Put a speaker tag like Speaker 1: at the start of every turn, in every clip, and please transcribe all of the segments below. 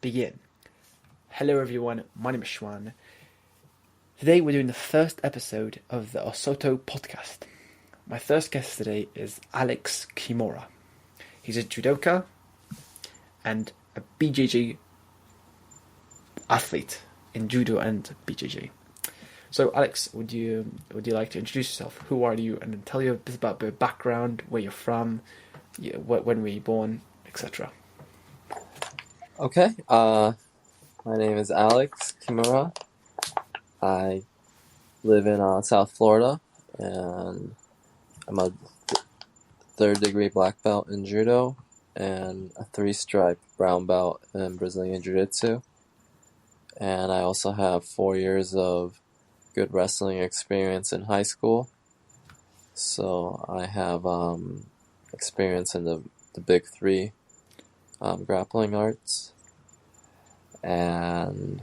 Speaker 1: begin. Hello everyone, my name is Schwan. Today we're doing the first episode of the Osoto podcast. My first guest today is Alex Kimura. He's a judoka and a BJJ athlete in judo and BJJ. So Alex, would you like to introduce yourself? Who are you? And then tell you a bit about your background, where you're from, when were you born, etc.
Speaker 2: Okay. My name is Alex Kimura. I live in South Florida, and I'm a third degree black belt in judo and a 3-stripe brown belt in Brazilian Jiu-Jitsu. And I also have 4 years of good wrestling experience in high school. So I have experience in the big three grappling arts. And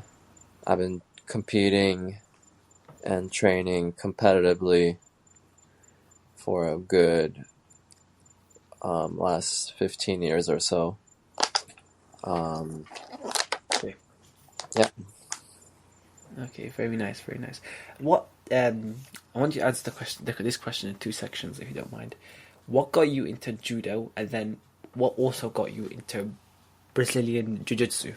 Speaker 2: I've been competing and training competitively for a good last 15 years or so.
Speaker 1: Okay.
Speaker 2: Yeah.
Speaker 1: Okay, very nice, very nice. What I want you to answer this question in 2 sections, if you don't mind. What got you into judo, and then what also got you into Brazilian Jiu-Jitsu?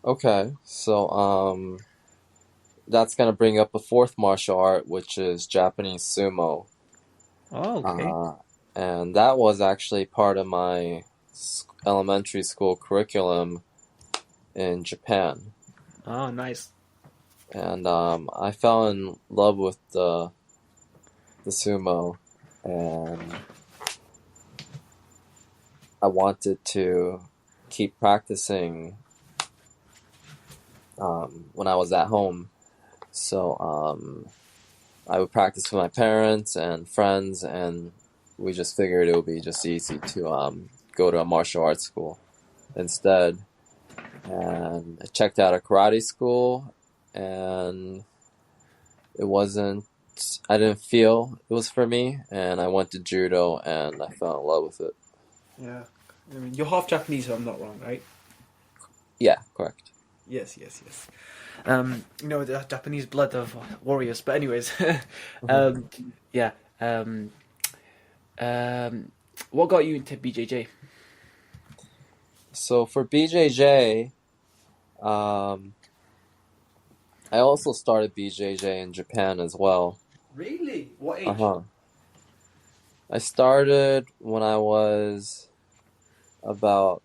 Speaker 2: Okay, so that's gonna bring up a fourth martial art, which is Japanese sumo.
Speaker 1: Oh, okay.
Speaker 2: And that was actually part of my elementary school curriculum in Japan.
Speaker 1: Oh, nice.
Speaker 2: And I fell in love with the sumo, and I wanted to keep practicing when I was at home. So I would practice with my parents and friends, and we just figured it would be just easy to go to a martial arts school instead. And I checked out a karate school, and I didn't feel it was for me, and I went to judo, and I fell in love with it.
Speaker 1: Yeah. I mean, you're half Japanese, if I'm not wrong, right?
Speaker 2: Yeah, correct.
Speaker 1: Yes. The Japanese blood of warriors. But anyways, yeah. What got you into BJJ?
Speaker 2: So for BJJ, I also started BJJ in Japan as well.
Speaker 1: Really? What age?
Speaker 2: I started when I was about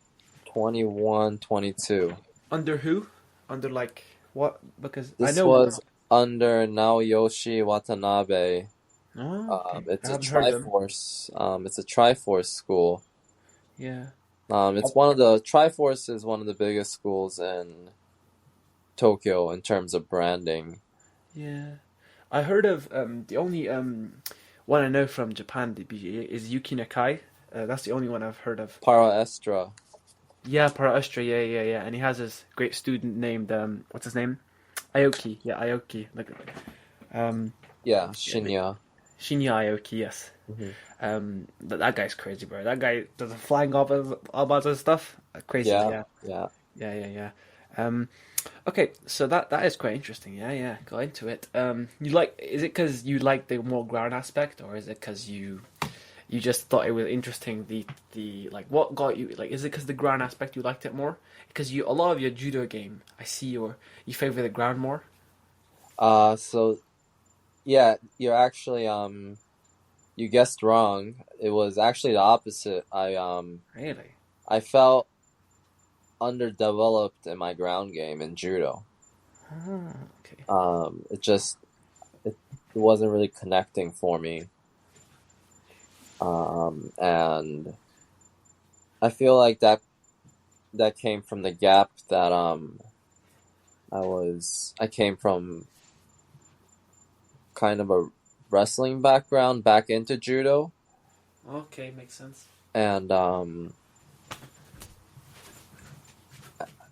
Speaker 2: 21, 22.
Speaker 1: Under who? Under like what? Because I
Speaker 2: This
Speaker 1: know.
Speaker 2: was under Naoyoshi Watanabe.
Speaker 1: Oh, okay.
Speaker 2: It's
Speaker 1: I
Speaker 2: a
Speaker 1: haven't heard of them.
Speaker 2: Triforce. It's a Triforce school.
Speaker 1: Yeah.
Speaker 2: Triforce is one of the biggest schools in Tokyo in terms of branding.
Speaker 1: Yeah. I heard of the only one I know from Japan, the BJJ, is Yuki Nakai. That's the only one I've heard of.
Speaker 2: Para Estra.
Speaker 1: Yeah, Paraustra, yeah. And he has this great student named, what's his name? Aoki. Yeah, Aoki.
Speaker 2: Yeah, Shinya.
Speaker 1: Shinya Aoki, yes.
Speaker 2: Mm-hmm.
Speaker 1: That guy's crazy, bro. That guy does a flying elbows and stuff. Crazy, yeah. Yeah. Okay, so that is quite interesting. Yeah. Go into it. Is it because you like the more ground aspect, or is it because you just thought it was interesting? The like, what got you? Like, is it because the ground aspect you liked it more? Because a lot of your judo game, I see you favor the ground more.
Speaker 2: So yeah, you're actually you guessed wrong. It was actually the opposite.
Speaker 1: Really?
Speaker 2: I felt underdeveloped in my ground game in judo.
Speaker 1: Okay.
Speaker 2: It wasn't really connecting for me. And I feel like that came from the gap that I came from kind of a wrestling background back into judo.
Speaker 1: Okay, makes sense.
Speaker 2: And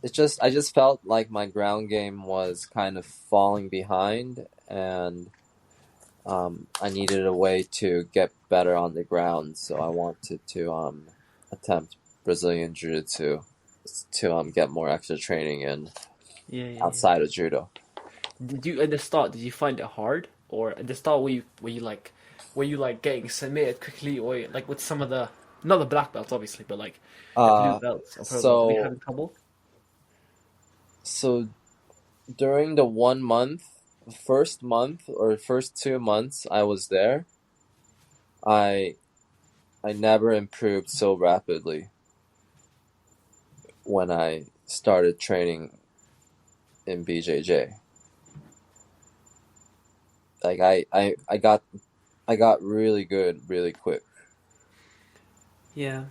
Speaker 2: I just felt like my ground game was kind of falling behind, and I needed a way to get better on the ground, so I wanted to attempt Brazilian Jiu-Jitsu. to get more extra training in
Speaker 1: Yeah, yeah, yeah.
Speaker 2: outside of judo.
Speaker 1: Did you at the start? Did you find it hard, or at the start were you like getting submitted quickly, or like with some of the not the black belts obviously, but like the blue
Speaker 2: Uh,
Speaker 1: belts or purple belts? Were you
Speaker 2: so
Speaker 1: having trouble?
Speaker 2: so during the 1 month, first month or first 2 months I was there, I I never improved so rapidly when I started training in BJJ. Like I got really good really quick.
Speaker 1: Yeah.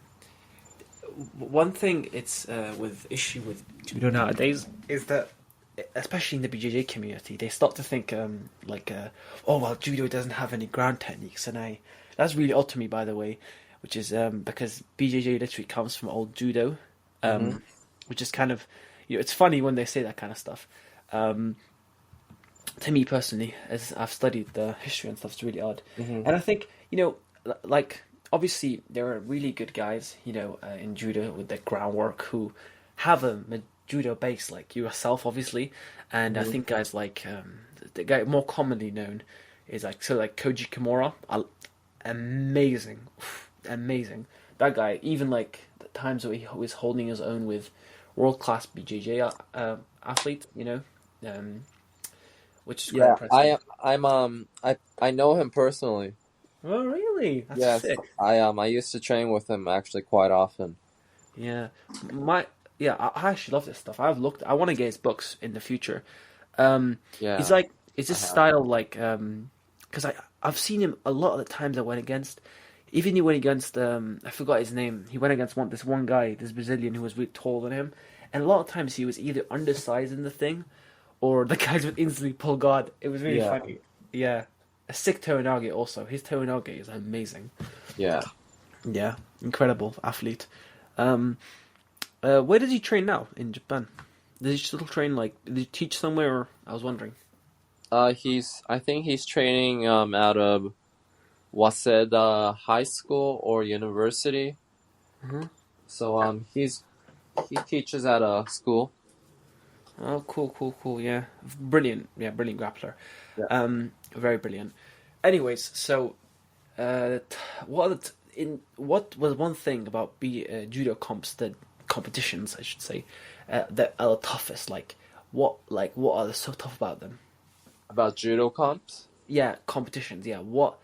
Speaker 1: One thing it's with issue with judo nowadays is that, especially in the BJJ community, they start to think oh well, judo doesn't have any ground techniques, and I that's really odd to me, by the way, which is because BJJ literally comes from old judo,
Speaker 2: Mm-hmm.
Speaker 1: which is kind of it's funny when they say that kind of stuff. Um, to me personally, as I've studied the history and stuff, it's really odd.
Speaker 2: Mm-hmm.
Speaker 1: And I think, like, obviously there are really good guys, in judo with the groundwork who have a judo base, like yourself, obviously. And I
Speaker 2: Mm-hmm.
Speaker 1: think guys like the guy more commonly known is like Koji Kimura, amazing, amazing. That guy, even like the times where he was holding his own with world class BJJ athlete, um, which is quite
Speaker 2: Yeah,
Speaker 1: impressive.
Speaker 2: I know him personally.
Speaker 1: Oh, really? That's
Speaker 2: Yes,
Speaker 1: sick.
Speaker 2: I used to train with him actually quite often.
Speaker 1: Yeah, my yeah, I actually love this stuff. I've looked. I want to get his books in the future. Um, he's
Speaker 2: Yeah,
Speaker 1: like, is
Speaker 2: I
Speaker 1: this
Speaker 2: have.
Speaker 1: style like because I've seen him a lot of the times I went against. Even he went against I forgot his name. He went against this one guy, this Brazilian who was really taller than him, and a lot of times he was either undersized in the thing, or the guys would instantly pull guard. It was really
Speaker 2: Yeah,
Speaker 1: funny. Yeah, a sick Toinage also. His Toinage is amazing.
Speaker 2: yeah.
Speaker 1: Yeah, incredible athlete. Um, where does he train now in Japan? Does he still train Did he teach somewhere? Or, I was wondering.
Speaker 2: I think he's training out of Waseda High School or University.
Speaker 1: Hmm.
Speaker 2: So he teaches at a school.
Speaker 1: Oh, cool, cool, cool. Yeah, brilliant. Yeah, brilliant grappler.
Speaker 2: Yeah.
Speaker 1: Very brilliant. Anyways, so what what was one thing about judo competitions, I should say, that are the toughest? What are so tough about them?
Speaker 2: About judo comps?
Speaker 1: Yeah, competitions. Yeah, what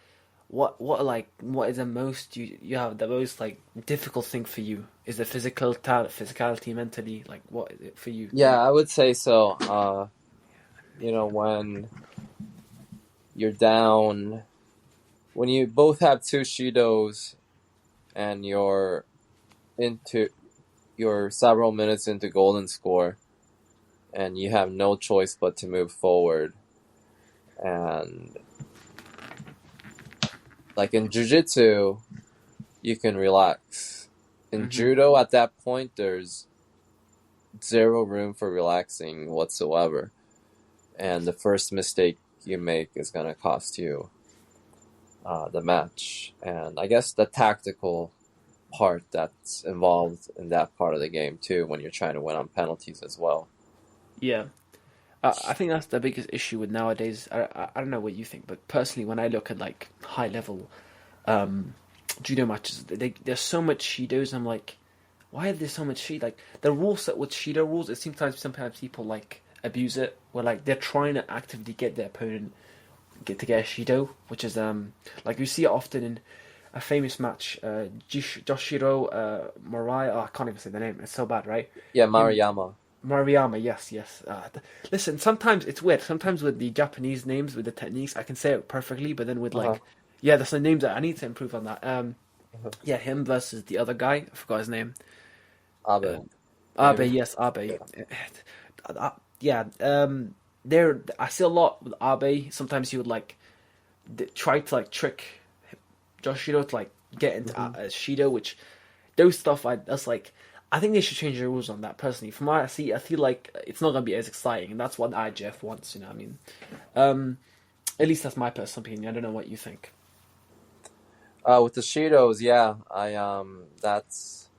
Speaker 1: is the most you have the most like difficult thing for you? Is the physicality, mentally, like what is it for you?
Speaker 2: Yeah, I would say so. When you're down, when you both have two Shidos and you're several minutes into golden score, and you have no choice but to move forward. And like in jiu-jitsu, you can relax. In judo, at that point, there's zero room for relaxing whatsoever. And the first mistake you make is going to cost you the match. And I guess the tactical part that's involved in that part of the game, too, when you're trying to win on penalties as well.
Speaker 1: Yeah. I think that's the biggest issue with nowadays. I don't know what you think, but personally, when I look at like high level judo matches, there's so much shidos. I'm like, why is there so much shido? Like the rule set with shido rules, it seems sometimes people like abuse it, where like they're trying to actively get their opponent get a shido, which is like you see it often in a famous match, Joshiro Morai. Oh, I can't even say the name. It's so bad, right?
Speaker 2: Yeah,
Speaker 1: Him,
Speaker 2: Maruyama.
Speaker 1: Mariyama, yes, yes. Listen, sometimes it's weird. Sometimes with the Japanese names, with the techniques, I can say it perfectly, but then with
Speaker 2: Uh-huh.
Speaker 1: yeah, there's some names that I need to improve on that.
Speaker 2: Uh-huh.
Speaker 1: Yeah, him versus the other guy. I forgot his name.
Speaker 2: Abe,
Speaker 1: Abe,
Speaker 2: maybe?
Speaker 1: yes, Abe.
Speaker 2: Yeah.
Speaker 1: Yeah, there. I see a lot with Abe. Sometimes he would try to trick Joshiro to get into
Speaker 2: Mm-hmm.
Speaker 1: Shido, which those stuff that's I think they should change the rules on that personally. From what I see, I feel like it's not gonna be as exciting, and that's what IGF wants. You know what I mean? At least that's my personal opinion. I don't know what you think.
Speaker 2: With the Shidos, yeah, that's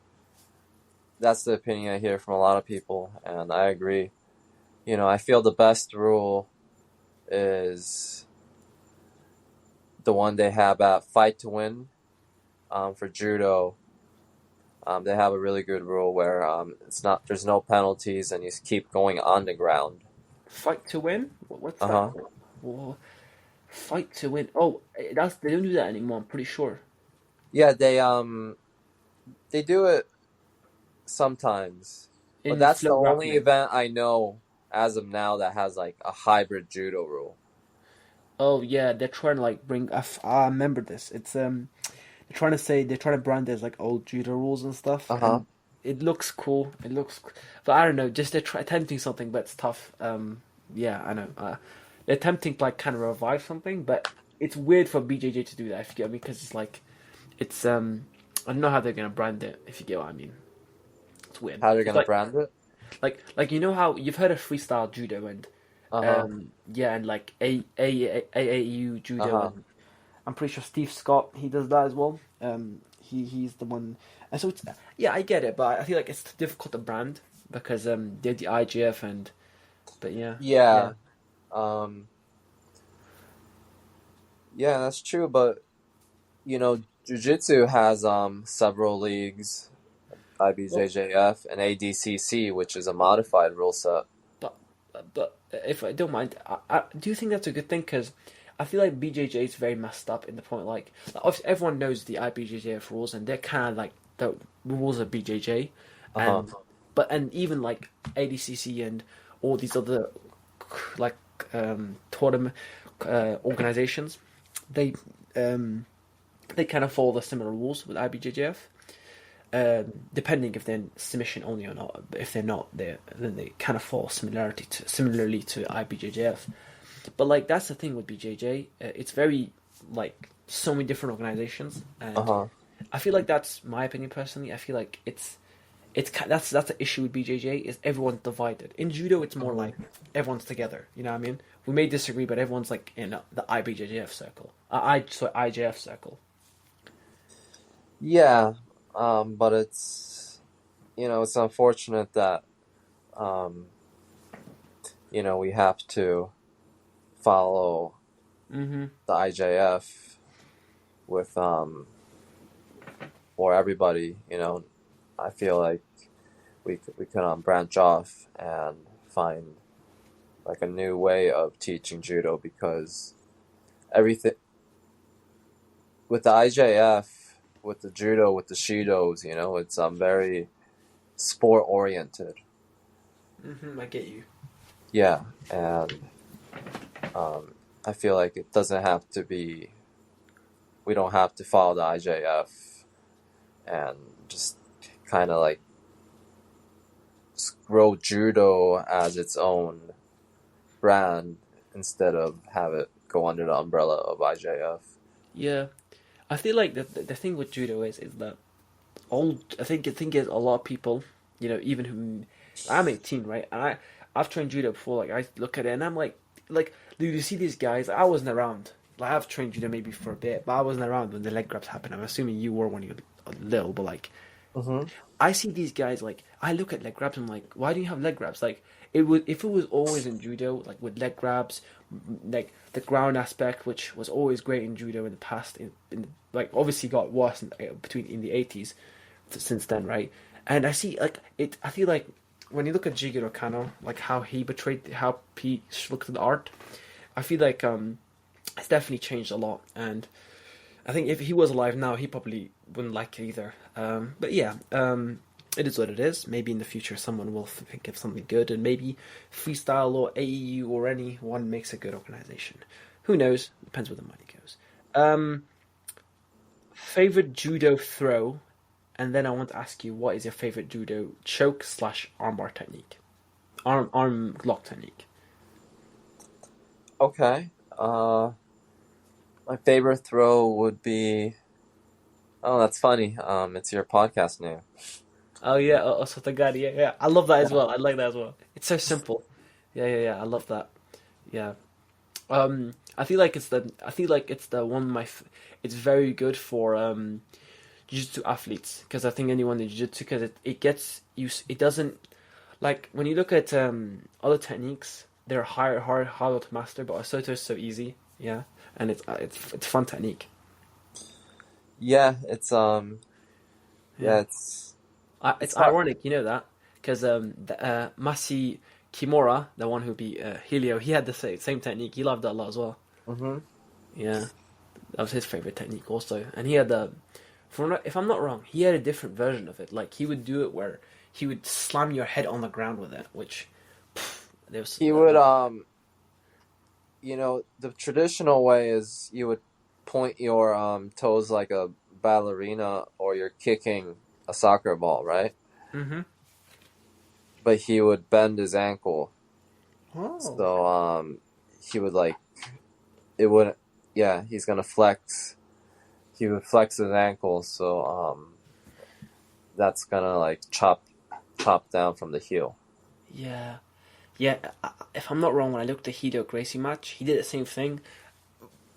Speaker 2: that's the opinion I hear from a lot of people, and I agree. I feel the best rule is the one they have at Fight to Win. For judo, they have a really good rule where there's no penalties and you keep going on the ground.
Speaker 1: Fight to win? What's that?
Speaker 2: Uh-huh.
Speaker 1: Whoa. Fight to win. Oh, they don't do that anymore. I'm pretty sure.
Speaker 2: Yeah, they do it sometimes, but
Speaker 1: In
Speaker 2: that's the
Speaker 1: flow
Speaker 2: only
Speaker 1: grappling.
Speaker 2: event I know as of now that has like a hybrid judo rule.
Speaker 1: Oh yeah, they're trying to like bring. I remember this. It's they're trying to brand it as like old judo rules and stuff,
Speaker 2: Uh-huh.
Speaker 1: and it looks cool. But I don't know. Just attempting something, but it's tough. Yeah, I know. They're attempting to like kind of revive something, but it's weird for BJJ to do that. If you get what I mean, because it's like it's I don't know how they're gonna brand it. If you get what I mean, it's weird.
Speaker 2: How they're
Speaker 1: It's
Speaker 2: gonna brand it?
Speaker 1: like you know how you've heard of freestyle judo and
Speaker 2: Uh-huh.
Speaker 1: yeah, and like AAU judo,
Speaker 2: Uh-huh.
Speaker 1: and I'm pretty sure Steve Scott he does that as well. He's the one, and so it's yeah, I get it, but I feel like it's difficult to brand because they're the IGF and but yeah, yeah.
Speaker 2: Yeah. Um, yeah, that's true, but Jiu-Jitsu has several leagues,
Speaker 1: Well,
Speaker 2: IBJJF and ADCC, which is a modified rule set.
Speaker 1: but but if I don't mind, I do you think that's a good thing? Because I feel like BJJ is very messed up in the point obviously everyone knows the IBJJF rules and they're kind of like the rules of BJJ,
Speaker 2: Uh-huh.
Speaker 1: and and even like ADCC and all these other like tournament organizations, they um they kind of follow the similar rules with IBJJF. Depending if they're in submission only or not. But if they're not, then they kind of fall similarly to IBJJF. But like that's the thing with BJJ. It's very like so many different organizations, and
Speaker 2: Uh-huh.
Speaker 1: I feel like that's my opinion personally. I feel like that's the issue with BJJ is everyone's divided. In judo, it's more
Speaker 2: Mhm.
Speaker 1: like everyone's together. You know what I mean? We may disagree, but everyone's like in the IBJJF circle. IJF circle.
Speaker 2: Yeah, but it's unfortunate that um, we have to follow
Speaker 1: Mm-hmm.
Speaker 2: the IJF with for everybody. I feel like we could branch off and find like a new way of teaching judo because everything with the IJF, with the judo, with the shidos, it's very sport oriented.
Speaker 1: Mm-hmm. I get you.
Speaker 2: Yeah, and I feel like it doesn't have to be. We don't have to follow the IJF and just kind of like grow judo as its own brand instead of have it go under the umbrella of IJF.
Speaker 1: Yeah, I feel like the thing with judo is that I think is a lot of people, even who I'm 18, right, and I've trained judo before. Like I look at it and I'm like, dude, you see these guys? I wasn't around. Like I've trained judo maybe for a bit, but I wasn't around when the leg grabs happened. I'm assuming you were when you were little, but like
Speaker 2: Mm-hmm.
Speaker 1: I see these guys like I look at leg grabs and I'm like, why do you have leg grabs? Like it would if it was always in judo, like with leg grabs, like the ground aspect, which was always great in judo in the past, like obviously got worse in the 80s since then, right? And I see like it. I feel like when you look at Jigoro Kano, like how he looked at the art, I feel like it's definitely changed a lot, and I think if he was alive now, he probably wouldn't like it either. But yeah, it is what it is. Maybe in the future, someone will think of something good, and maybe freestyle or AEU or anyone makes a good organization. Who knows? Depends where the money goes. Um, favorite judo throw, and then I want to ask you, what is your favorite judo choke slash armbar technique, arm lock technique?
Speaker 2: Okay. My favorite throw would be. Oh, that's funny. It's your podcast name.
Speaker 1: Oh yeah, Osotogari. Yeah, yeah. I love that as
Speaker 2: Yeah.
Speaker 1: well. I like that as well. It's so simple. Yeah, yeah, yeah. I love that. Yeah. I feel like it's the one of my. It's very good for jiu-jitsu athletes, because I think anyone in jiu-jitsu, because it gets you, it doesn't, like when you look at other techniques, they're harder to master, but Soto is so easy, yeah, and it's fun technique.
Speaker 2: Yeah, it's
Speaker 1: Yeah, it's
Speaker 2: hard.
Speaker 1: ironic, you know that, because Masi Kimura, the one who beat Helio, he had the same technique. He loved that a lot as well.
Speaker 2: Hmm.
Speaker 1: Yeah, that was his favorite technique also, and he had if I'm not wrong, he had a different version of it. Like he would do it where he would slam your head on the ground with it, which there was.
Speaker 2: He would the traditional way is you would point your toes like a ballerina, or you're kicking a soccer ball, right?
Speaker 1: Mm-hmm.
Speaker 2: But he would bend his ankle,
Speaker 1: Oh.
Speaker 2: so he would like it wouldn't. Yeah, he's gonna flex. He would flex his ankle, so that's gonna like chop down from the heel.
Speaker 1: Yeah, yeah. If I'm not wrong, when I looked at the Hideo Gracie match, he did the same thing.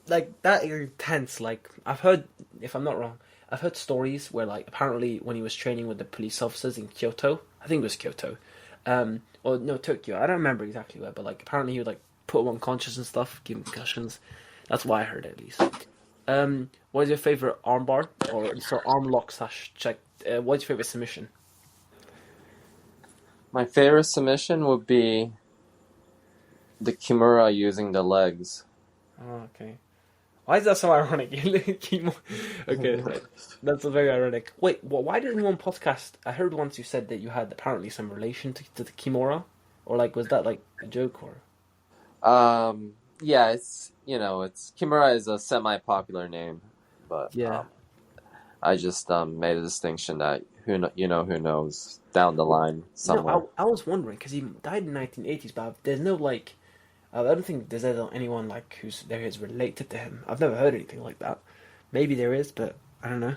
Speaker 1: Like that intense. Like I've heard, if I'm not wrong, I've heard stories where like apparently when he was training with the police officers in Kyoto, I think it was Kyoto, or no Tokyo, I don't remember exactly where, but like apparently he would like put him unconscious and stuff, give him concussions. That's why I heard it, at least. What is your favorite armbar or arm lock slash check? What's your favorite submission?
Speaker 2: My favorite submission would be the kimura using the legs.
Speaker 1: Oh, okay. Why is that so ironic? Okay, that's very ironic. Wait, why did anyone podcast? I heard once you said that you had apparently some relation to the Kimura, or like was that like a joke or?
Speaker 2: Yeah, it's kimura is a semi-popular name, but
Speaker 1: Yeah.
Speaker 2: I just made a distinction that who knows down the line somewhere.
Speaker 1: No, I was wondering because he died in 1980s, but there's no like. I don't think there's anyone like who's there is related to him. I've never heard anything like that. Maybe there is, but I don't know.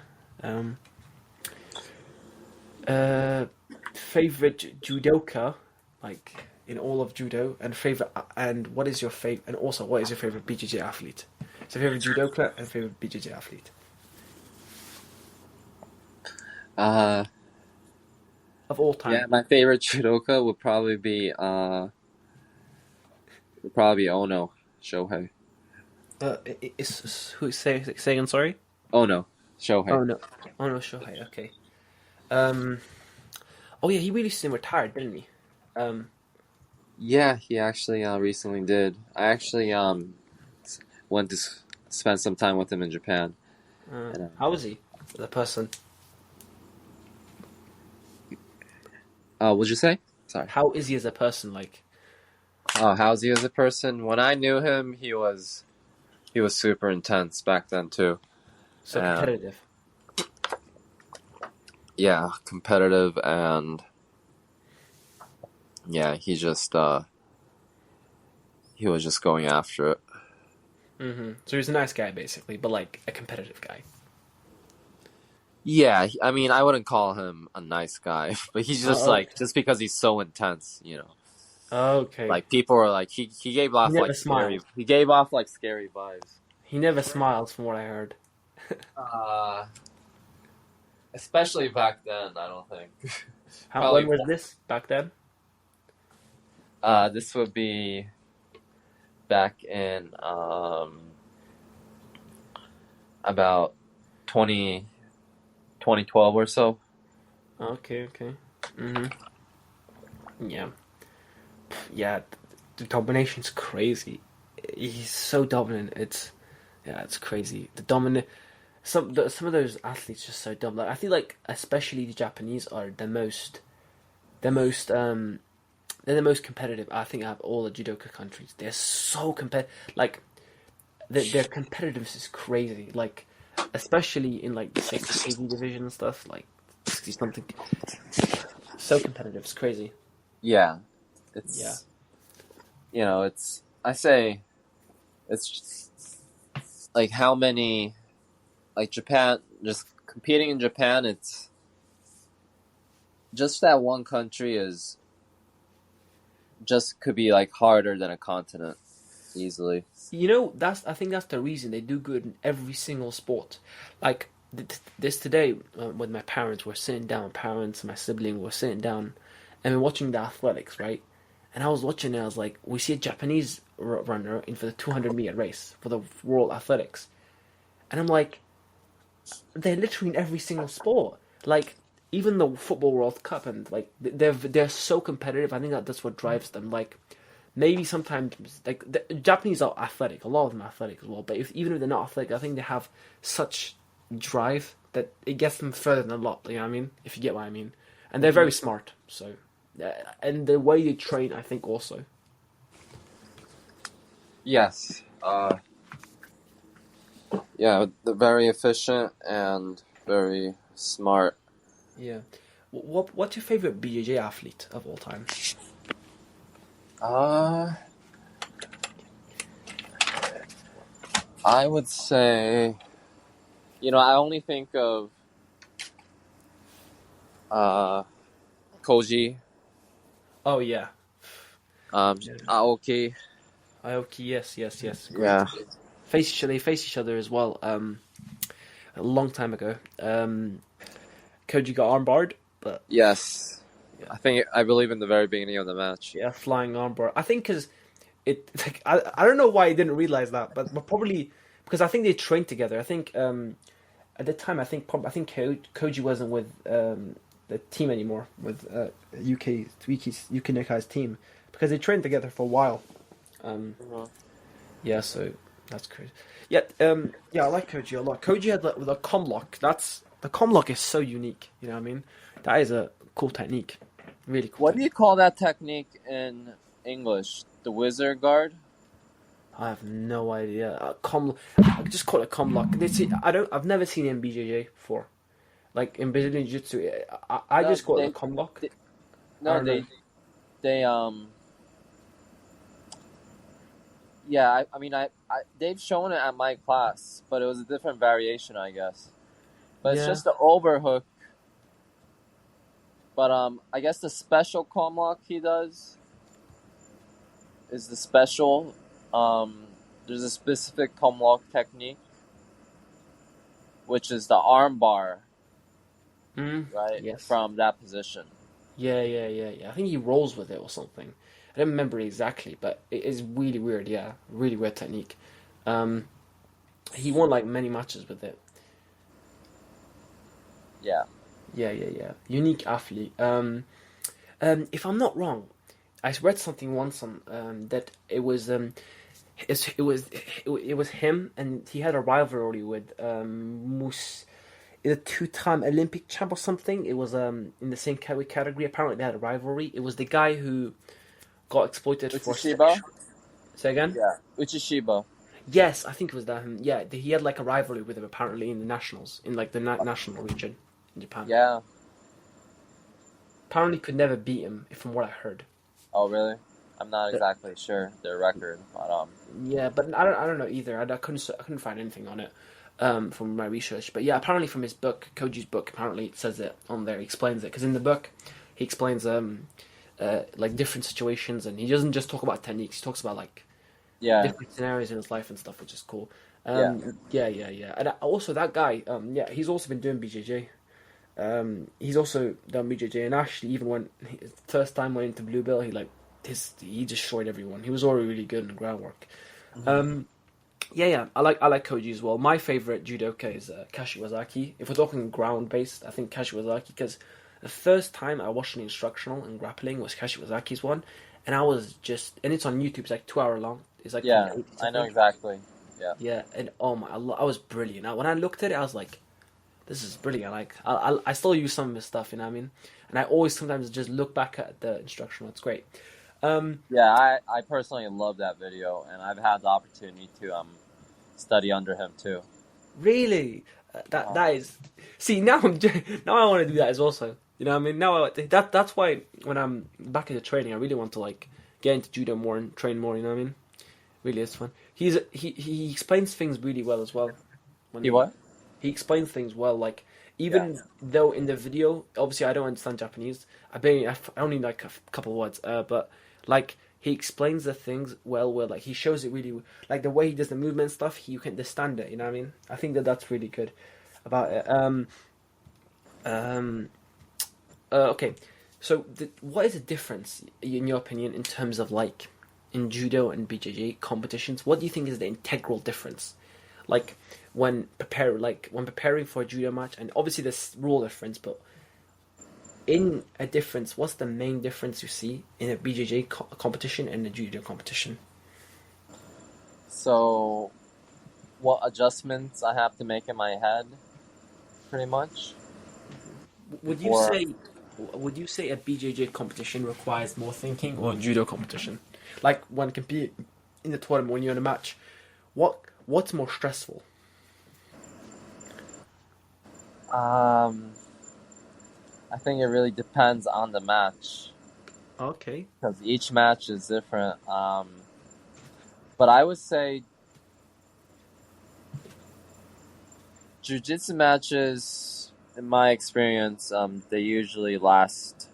Speaker 1: Favorite judoka, like in all of judo, and what is your favorite? And also, what is your favorite BJJ athlete? So, favorite judoka and favorite BJJ athlete. Of all time.
Speaker 2: Yeah, my favorite judoka would probably be Ono Shohei.
Speaker 1: Who say again? Sorry.
Speaker 2: Ono Shohei.
Speaker 1: Oh no, Shohei. Okay. Oh yeah, he recently retired, didn't he?
Speaker 2: Yeah, he actually recently did. I actually went to spend some time with him in Japan.
Speaker 1: How was he, the person?
Speaker 2: What'd you say? Sorry.
Speaker 1: How is he as a person? Like.
Speaker 2: Oh, how's he as a person? When I knew him, he was super intense back then too.
Speaker 1: So competitive.
Speaker 2: Yeah, competitive, and yeah, he was just going after it.
Speaker 1: Mm-hmm. So he's a nice guy, basically, but like a competitive guy.
Speaker 2: Yeah, I mean, I wouldn't call him a nice guy, but he's just just because he's so intense,
Speaker 1: Okay.
Speaker 2: Like people are like he gave off like scary. He gave off like scary vibes.
Speaker 1: He never smiles, from what I heard.
Speaker 2: Especially back then, I don't think.
Speaker 1: When was this? Back then?
Speaker 2: This would be back in about 2012 or so.
Speaker 1: Okay. Mm-hmm. Yeah. Yeah, the domination's crazy. He's so dominant. It's crazy. The dominant. Some of those athletes are just so dumb. Like I feel like especially the Japanese are they're the most competitive. I think out of all the judoka countries, they're so competitive. Like their competitiveness is crazy. Like especially in like the 60 kg division and stuff. Like 60 something. So competitive. It's crazy.
Speaker 2: Yeah. It's I say it's just, like how many like Japan, just competing in Japan, it's just that one country is just could be like harder than a continent easily.
Speaker 1: I think that's the reason they do good in every single sport. Like this today with my parents. We're sitting down, parents, my sibling, we're sitting down, and we're watching the athletics, right? And I was watching it. I was like, we see a Japanese runner in for the 200-meter race for the World Athletics, and I'm like, they're literally in every single sport. Like even the football World Cup, and like they're so competitive. I think that's what drives them. Like maybe sometimes like the Japanese are athletic. A lot of them are athletic as well. But even if they're not athletic, I think they have such drive that it gets them further than a lot. You know what I mean? If you get what I mean. And they're very smart. So, and the way they train, I think also.
Speaker 2: Yes. Yeah, they're very efficient and very smart.
Speaker 1: Yeah. What's your favorite BJJ athlete of all time?
Speaker 2: I would say, I only think of Koji,
Speaker 1: Oh yeah.
Speaker 2: Aoki.
Speaker 1: Aoki, yes. Great.
Speaker 2: Yeah.
Speaker 1: They face each other as well. A long time ago. Koji got armbarred, but
Speaker 2: Yes.
Speaker 1: yeah.
Speaker 2: I believe in the very beginning of the match.
Speaker 1: Yeah, flying armbar. I think because it, like, I don't know why I didn't realize that, but probably because I think they trained together. I think at the time, I think Koji wasn't with the team anymore with UK Nikai's team because they trained together for a while. Yeah, so that's crazy. Yeah, I like Koji a lot. Koji had the com lock. The com lock is so unique. You know what I mean? That is a cool technique. Really cool.
Speaker 2: What do you call that technique in English? The wizard guard?
Speaker 1: I have no idea. I just call it com lock. I've never seen it in BJJ before. Like in Brazilian Jiu-Jitsu, I just call it a com lock.
Speaker 2: Yeah, they've shown it at my class, but it was a different variation, I guess. But it's just the overhook. But I guess the special com lock he does is the special. There's a specific com lock technique, which is the arm bar, right?
Speaker 1: Yes.
Speaker 2: From that position.
Speaker 1: Yeah. I think he rolls with it or something. I don't remember exactly, but it is really weird. Yeah, really weird technique. He won like many matches with it.
Speaker 2: Yeah.
Speaker 1: Yeah. Unique athlete. If I'm not wrong, I read something once on that it was it was him, and he had a rivalry with a two-time Olympic champ or something. It was in the same category. Apparently, they had a rivalry. It was the guy who got exploited for
Speaker 2: Uchishiba?
Speaker 1: Say again?
Speaker 2: Yeah, Uchishiba.
Speaker 1: Yes, I think it was that. Yeah, he had like a rivalry with him apparently in the nationals, in like the national region in Japan.
Speaker 2: Yeah.
Speaker 1: Apparently, could never beat him, from what I heard.
Speaker 2: Oh, really? I'm not exactly sure their record, but
Speaker 1: Yeah, but I don't know either. I couldn't find anything on it from my research. But yeah, apparently from his book, Koji's book, apparently it says it on there. He explains it because in the book he explains like different situations, and he doesn't just talk about techniques. He talks about like different scenarios in his life and stuff, which is cool. Yeah. And also that guy, he's also been doing BJJ. He's also done BJJ, and actually even when his first time went into blue belt, he destroyed everyone. He was already really good in the groundwork. Mm-hmm. I like Koji as well. My favorite judoka is Kashiwazaki. If we're talking ground based, I think Kashiwazaki, because the first time I watched an instructional in grappling was Kashiwazaki's one, and and it's on YouTube. It's like 2 hour long. It's like
Speaker 2: I know exactly.
Speaker 1: Yeah, and oh my, I was brilliant. When I looked at it, I was like, this is brilliant. Like I still use some of his stuff, you know what I mean? And I always sometimes just look back at the instructional. It's great.
Speaker 2: I personally love that video, and I've had the opportunity to study under him too.
Speaker 1: Really? That is. See, now I want to do that as also. You know what I mean? Now that's why when I'm back into training, I really want to like get into judo more and train more. You know what I mean? Really is fun. He explains things really well as well. He explains things well. Like even though in the video, obviously I don't understand Japanese. I only like a couple of words. But like he explains the things well. Like he shows it really like the way he does the movement stuff. You can understand it. You know what I mean? I think that's really good. about it. Um, okay, so what is the difference, in your opinion, in terms of like in judo and BJJ competitions? What do you think is the integral difference? Like when preparing for a judo match, and obviously there's rule difference, but in a difference, what's the main difference you see in a BJJ competition and a judo competition?
Speaker 2: So, what adjustments I have to make in my head, pretty much.
Speaker 1: Would you
Speaker 2: Before,
Speaker 1: say would you say a BJJ competition requires more thinking or a judo competition? Like when competing in the tournament, when you're in a match, what's more stressful?
Speaker 2: um, I think it really depends on the match
Speaker 1: Okay.
Speaker 2: because each match is different. But I would say jiu-jitsu matches, in my experience, they usually last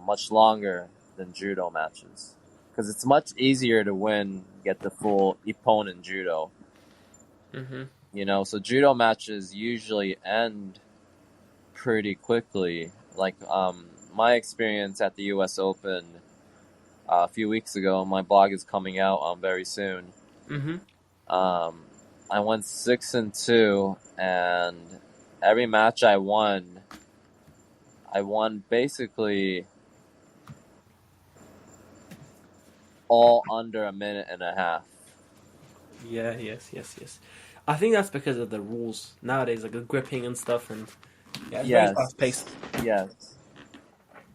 Speaker 2: much longer than judo matches because it's much easier to win, get the full ippon in judo.
Speaker 1: Mm-hmm.
Speaker 2: You know, so judo matches usually end pretty quickly. Like my experience at the U.S. Open a few weeks ago. My blog is coming out very soon.
Speaker 1: Mm-hmm.
Speaker 2: Um, I went 6-2, and every match I won basically all under a minute and a half.
Speaker 1: Yeah. Yes. Yes. Yes. I think that's because of the rules nowadays, like the gripping and stuff, and yeah, it's very
Speaker 2: Yes,
Speaker 1: fast paced.
Speaker 2: yes.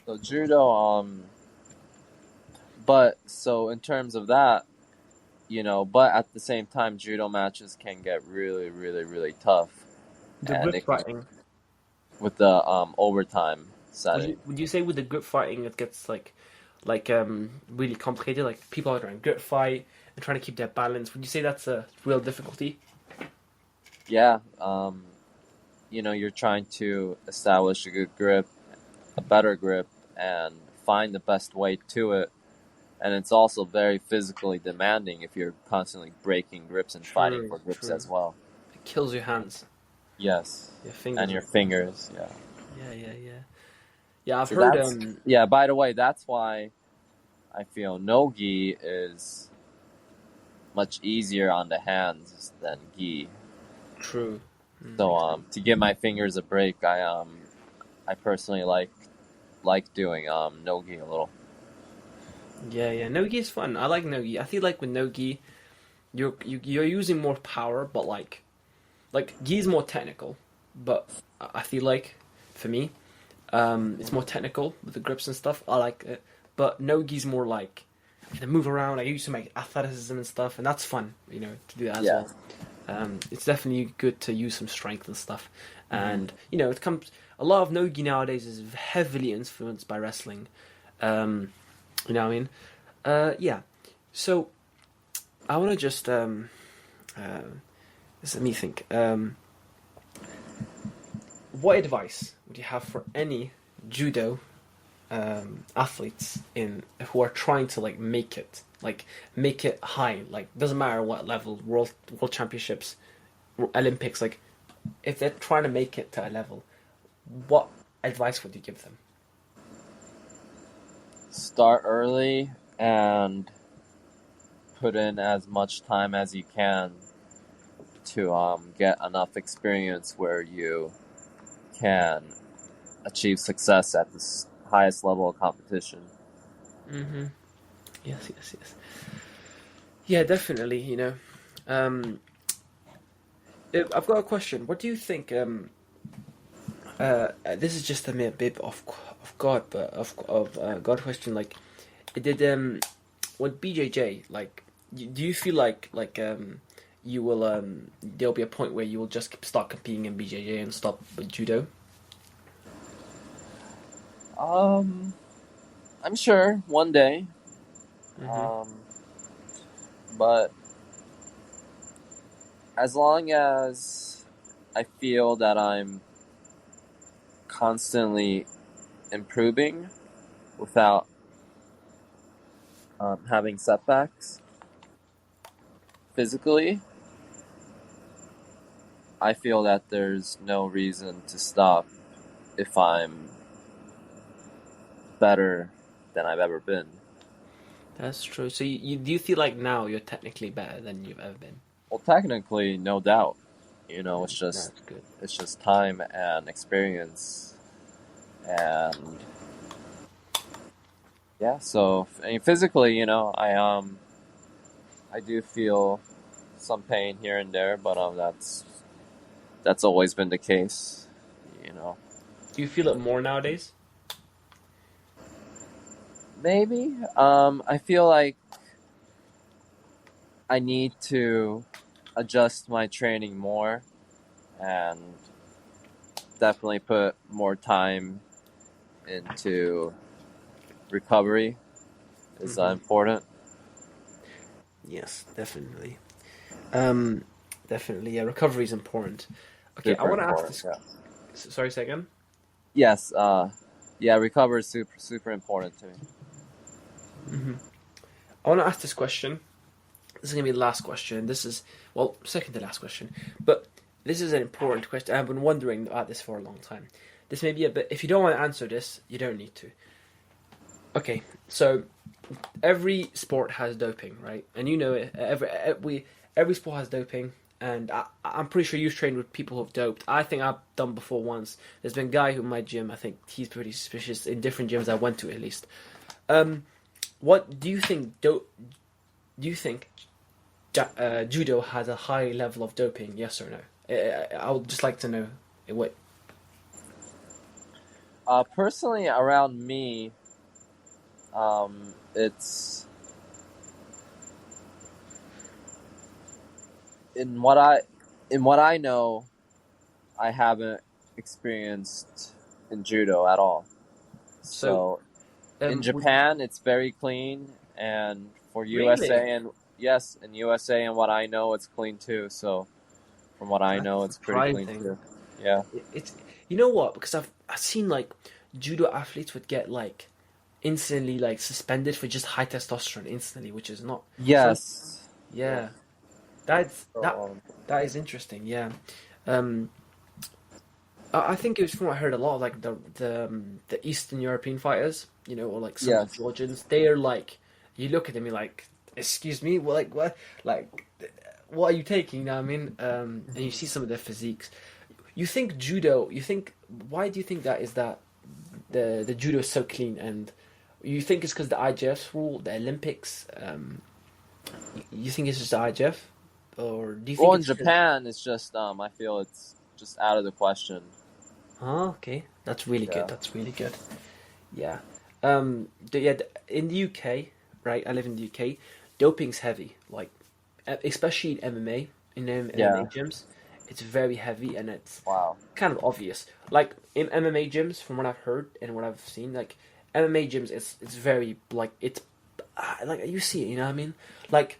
Speaker 2: So judo, but so in terms of that, you know, but at the same time, judo matches can get really, really, really tough,
Speaker 1: The
Speaker 2: and
Speaker 1: grip
Speaker 2: it can,
Speaker 1: fighting.
Speaker 2: with the overtime
Speaker 1: Would
Speaker 2: setting.
Speaker 1: you say with the grip fighting it gets like really complicated? Like people are trying to grip fight and trying to keep their balance. Would you say that's a real difficulty?
Speaker 2: Yeah, you know, you're trying to establish a good grip, a better grip, and find the best way to it. And it's also very physically demanding if you're constantly breaking grips and fighting
Speaker 1: True,
Speaker 2: for grips
Speaker 1: true.
Speaker 2: as well.
Speaker 1: It kills your hands,
Speaker 2: Yes,
Speaker 1: your
Speaker 2: and
Speaker 1: fingers.
Speaker 2: your fingers. Yeah.
Speaker 1: Yeah, yeah, yeah. Yeah, I've
Speaker 2: So
Speaker 1: heard.
Speaker 2: that's yeah. By the way, that's why I feel no gi is much easier on the hands than gi.
Speaker 1: True.
Speaker 2: So
Speaker 1: Makes sense.
Speaker 2: to give my fingers a break, I personally like doing no gi a little.
Speaker 1: Yeah, yeah. No-gi is fun. I like no-gi. I feel like with no-gi, you're using more power, but like gi is more technical. But I feel like for me, it's more technical with the grips and stuff. I like it, but no-gi's more like I can move around. I use some like athleticism and stuff, and that's fun. You know, to do that as
Speaker 2: Yeah.
Speaker 1: well. It's definitely good to use some strength and stuff.
Speaker 2: Mm-hmm.
Speaker 1: And you know, it comes a lot of no-gi nowadays is heavily influenced by wrestling. You know what I mean? Yeah. So I want to just let me think. What advice would you have for any judo athletes in who are trying to like make it high? Like doesn't matter what level, world championships, Olympics. Like if they're trying to make it to a level, what advice would you give them?
Speaker 2: Start early and put in as much time as you can to get enough experience where you can achieve success at the highest level of competition.
Speaker 1: Mm-hmm. Yes, yes, yes. Yeah, definitely. You know, um, I've got a question. What do you think? This is just a bit of God, but of God question. Like, it did with BJJ. Like, do you feel like you will there'll be a point where you will just start competing in BJJ and stop with judo?
Speaker 2: Um, I'm sure one day,
Speaker 1: Mm-hmm.
Speaker 2: um, but as long as I feel that I'm constantly improving without having setbacks physically, I feel that there's no reason to stop if I'm better than I've ever been.
Speaker 1: That's true. So do you feel like now you're technically better than you've ever been?
Speaker 2: Well, technically, no doubt.
Speaker 1: That's good.
Speaker 2: It's just time and experience, and yeah. So I mean, physically, I do feel some pain here and there, but that's always been the case. You know,
Speaker 1: Do you feel it more nowadays?
Speaker 2: maybe. I feel like I need to adjust my training more and definitely put more time into recovery is important.
Speaker 1: Yes, definitely. Definitely. Yeah, recovery is important. Okay,
Speaker 2: Super
Speaker 1: I want to ask
Speaker 2: important.
Speaker 1: this.
Speaker 2: Yeah.
Speaker 1: Sorry, say again.
Speaker 2: Yes. Yeah. Recovery is super important to me.
Speaker 1: I want to ask this question. This is going to be the last question. This is, well, second to last question. But this is an important question. I've been wondering about this for a long time. This may be a bit... If you don't want to answer this, you don't need to. Okay, so every sport has doping, right? And you know it. Every sport has doping. And I'm pretty sure you've trained with people who've doped. I think I've done before once. There's been a guy who in my gym, I think he's pretty suspicious in different gyms I went to at least. What do you think? Do you think judo has a high level of doping? Yes or no? I would just like to know. What?
Speaker 2: Personally, around me, it's in what I know, I haven't experienced in judo at all. So in Japan, it's very clean, and for USA and yes, in USA and what I know, it's clean too. So from what I know, it's pretty clean too. Yeah,
Speaker 1: it's you know what? Because I've seen like judo athletes would get like instantly like suspended for just high testosterone instantly, which is not.
Speaker 2: Yes.
Speaker 1: Yeah. That is interesting. Yeah. I think it was from what I heard a lot of like the Eastern European fighters, or like some Georgians. They are like, you look at them, you're like, excuse me, what, like, what are you taking? You know what I mean? And you see some of their physiques. You think judo? Why do you think that is that the judo is so clean? And you think it's because the IGF rule, the Olympics? You think it's just the IGF, or do you think?
Speaker 2: Well, in Japan, it's just I feel it's just out of the question.
Speaker 1: Oh, okay, that's really good. That's really good. Yeah. In the UK, right? I live in the UK. Doping's heavy, like especially in MMA, in MMA gyms. It's very heavy and it's kind of obvious. Like in MMA gyms, from what I've heard and what I've seen, like MMA gyms, it's very like it's like you see it. You know what I mean? Like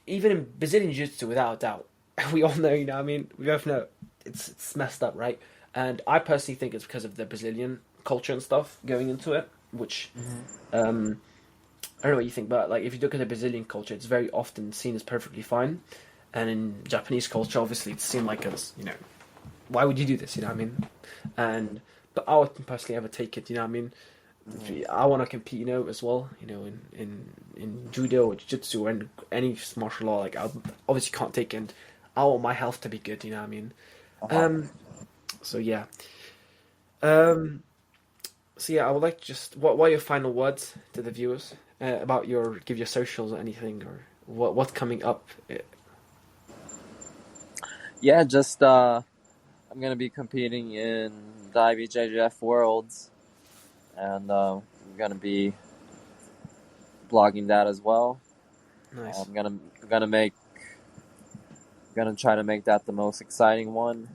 Speaker 1: even in Brazilian Jiu-Jitsu, without a doubt, we all know. You know what I mean? We both know it's messed up, right? And I personally think it's because of the Brazilian culture and stuff going into it, which I don't know what you think, but like if you look at the Brazilian culture, it's very often seen as perfectly fine, and in Japanese culture, obviously, it's seen like as why would you do this? You know what I mean? But I wouldn't personally ever take it. You know what I mean? I want to compete, as well. In judo or jiu-jitsu or any martial law, like I obviously can't take it. And I want my health to be good. You know what I mean? So yeah. I would like to just what are your final words to the viewers about give your socials or anything, or what's coming up?
Speaker 2: Yeah, just I'm gonna be competing in the IBJJF Worlds, and I'm gonna be blogging that as well.
Speaker 1: Nice.
Speaker 2: I'm gonna try to make that the most exciting one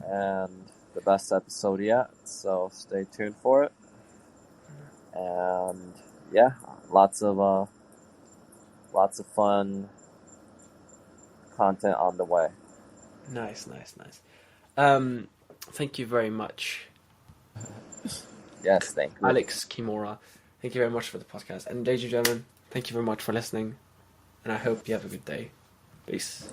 Speaker 2: and the best episode yet. So stay tuned for it. And yeah, lots of fun content on the way.
Speaker 1: Nice. Thank you very much.
Speaker 2: Yes, thank you.
Speaker 1: Alex Kimura, thank you very much for the podcast. And ladies and gentlemen, thank you very much for listening. And I hope you have a good day. Peace.